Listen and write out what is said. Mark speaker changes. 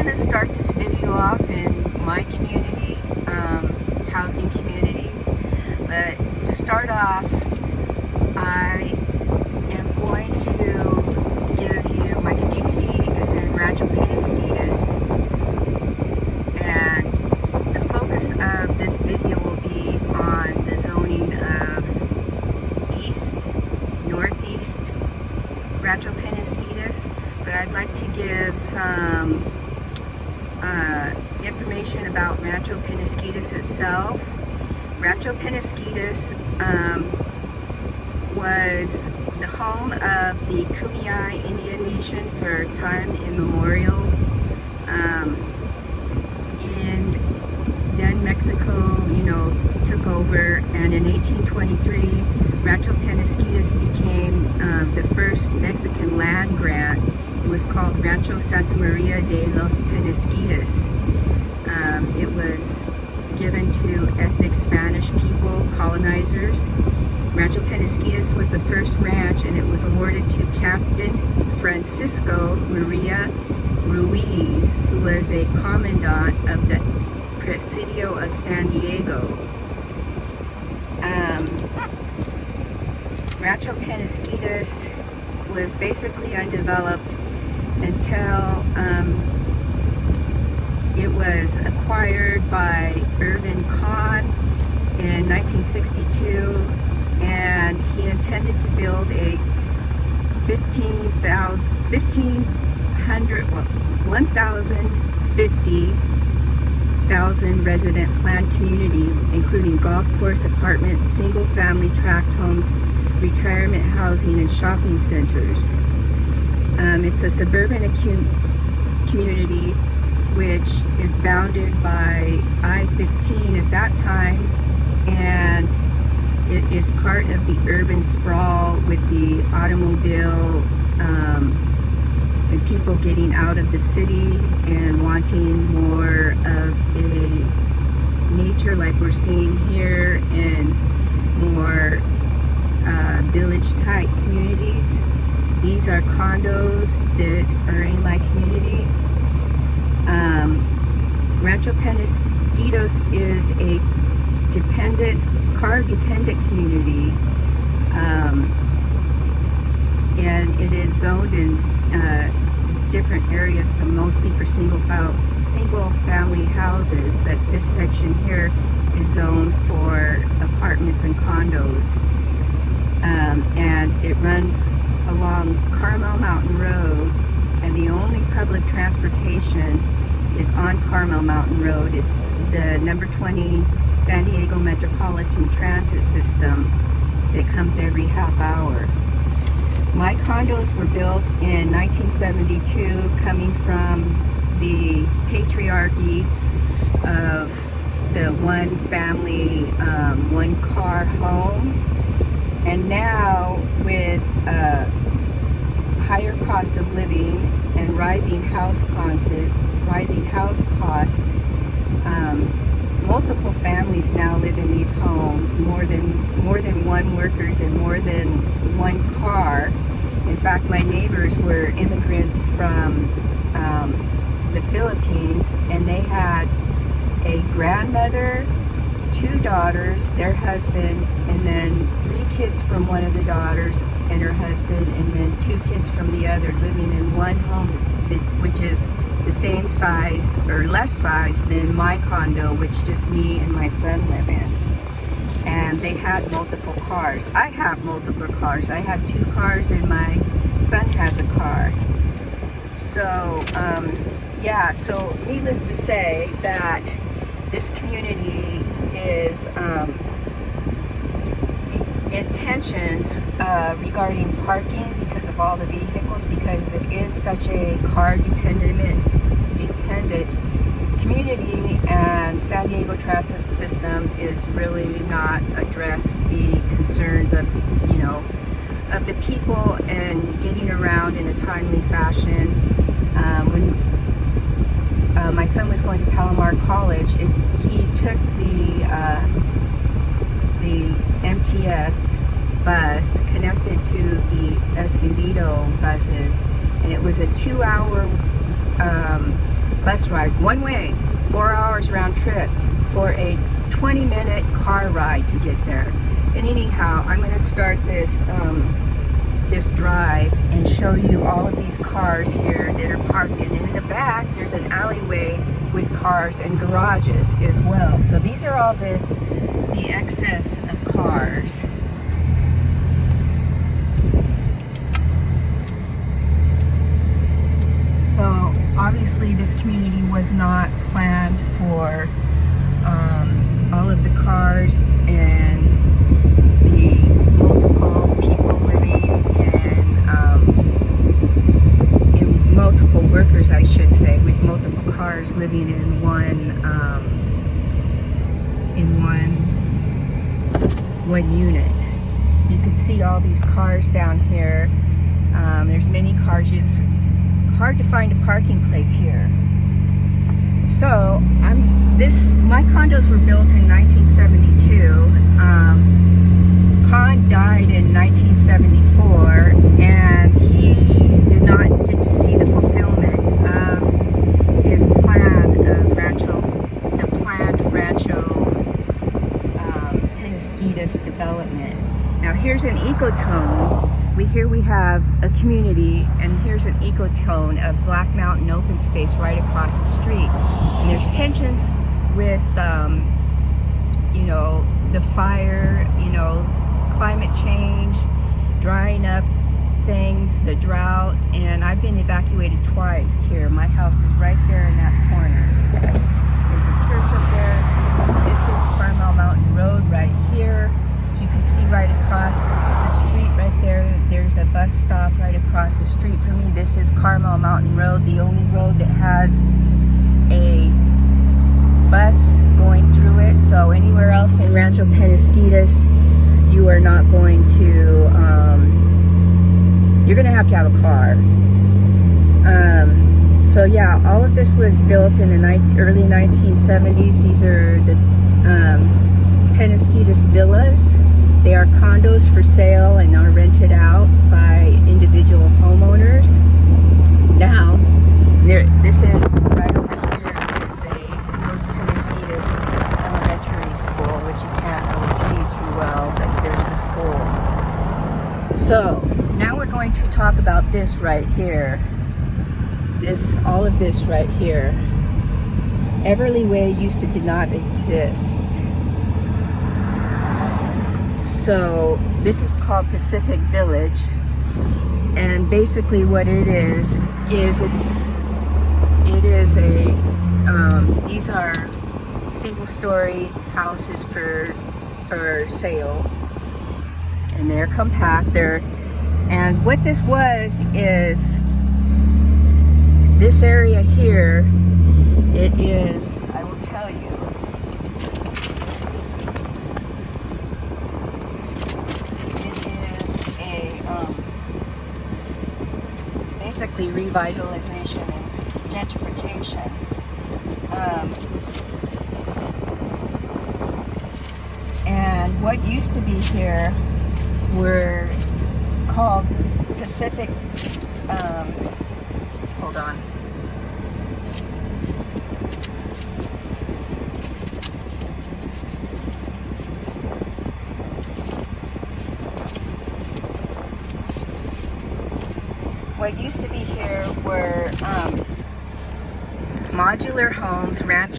Speaker 1: going to start this video off in my community, housing community. But to start off, I am going to give you, my community is in Rancho, Penasquitos, and the focus of this video will be on the zoning of east, northeast Rancho Penasquitos. But I'd like to give some information about Rancho Penasquitos itself. Rancho Penasquitos was the home of the Kumeyaay Indian Nation for time immemorial. And then Mexico, took over, and in 1823, Rancho Penasquitos became the first Mexican land grant. It was called Rancho Santa Maria de los Penasquitos. It was given to ethnic Spanish people, colonizers. Rancho Penasquitos was the first ranch, and it was awarded to Captain Francisco Maria Ruiz, who was a commandant of the Presidio of San Diego. Rancho Penasquitos was basically undeveloped until it was acquired by Irvin Kahn in 1962, and he intended to build a 1,050,000 resident planned community, including golf course, apartments, single family tract homes, retirement housing, and shopping centers. It's a suburban community which is bounded by I-15 at that time, and it is part of the urban sprawl with the automobile and people getting out of the city and wanting more of a nature like we're seeing here, and more village type communities. These are condos that are in my community. Rancho Penasquitos is a car dependent community, and it is zoned in different areas, so mostly for single family houses, but this section here is zoned for apartments and condos. And it runs along Carmel Mountain Road, and the only public transportation is on Carmel Mountain Road. It's the number 20 San Diego Metropolitan Transit System that comes every half hour. My condos were built in 1972, coming from the patriarchy of the one family, one car home. And now, with higher costs of living and rising house costs, multiple families now live in these homes, more than one workers and more than one car. In fact, my neighbors were immigrants from the Philippines, and they had a grandmother, 2 daughters, their husbands, and then 3 kids from one of the daughters and her husband, and then 2 kids from the other, living in one home, which is the same size or less size than my condo, which just me and my son live in. And they had multiple cars. I have multiple cars. I have 2 cars, and my son has a car. So yeah, so needless to say that this community is intentions regarding parking because of all the vehicles, because it is such a car dependent community, and San Diego transit system is really not addressed the concerns of of the people and getting around in a timely fashion. When my son was going to Palomar College, he took the MTS bus connected to the Escondido buses, and it was a 2-hour bus ride, one way, 4 hours round trip for a 20-minute car ride to get there. And anyhow, I'm going to start this this drive and show you all of these cars here that are parked in. And in the back, there's an alleyway with cars and garages as well. So these are all the excess of cars. So obviously this community was not planned for all of the cars and the multiple people living in multiple workers, I should say, with multiple cars living in one unit. You can see all these cars down here. There's many cars. It's hard to find a parking place here. So my condos were built in 1972. Khan died in 1974, and he did not get to see the fulfillment of his plan of Rancho, the planned Rancho Penasquitos development. Now here's an ecotone. Here we have a community, and here's an ecotone of Black Mountain open space right across the street. And there's tensions with, you know, the fire, you know, climate change, drying up things, the drought, and I've been evacuated twice here. My house is right there in that corner. There's a church up there. This is Carmel Mountain Road right here. You can see right across the street right there. There's a bus stop right across the street from me. This is Carmel Mountain Road, the only road that has a bus going through it. So anywhere else in Rancho Penasquitos, you are not going to, you're going to have a car. So yeah, all of this was built in the early 1970s. These are the Penasquitos villas. They are condos for sale and are rented out by individual homeowners. Now, this is right over here is a Los Penasquitos elementary school, which you can't really see too well, but there's the school. So now we're going to talk about this right here. All of this right here. Everly Way did not exist. So this is called Pacific Village, and basically what it is these are single-story houses for sale, and they're compact. And what this was is this area here. It is, I will tell you. Basically revitalization and gentrification. And what used to be here were called Pacific, hold on. What used to be here were modular homes, ranch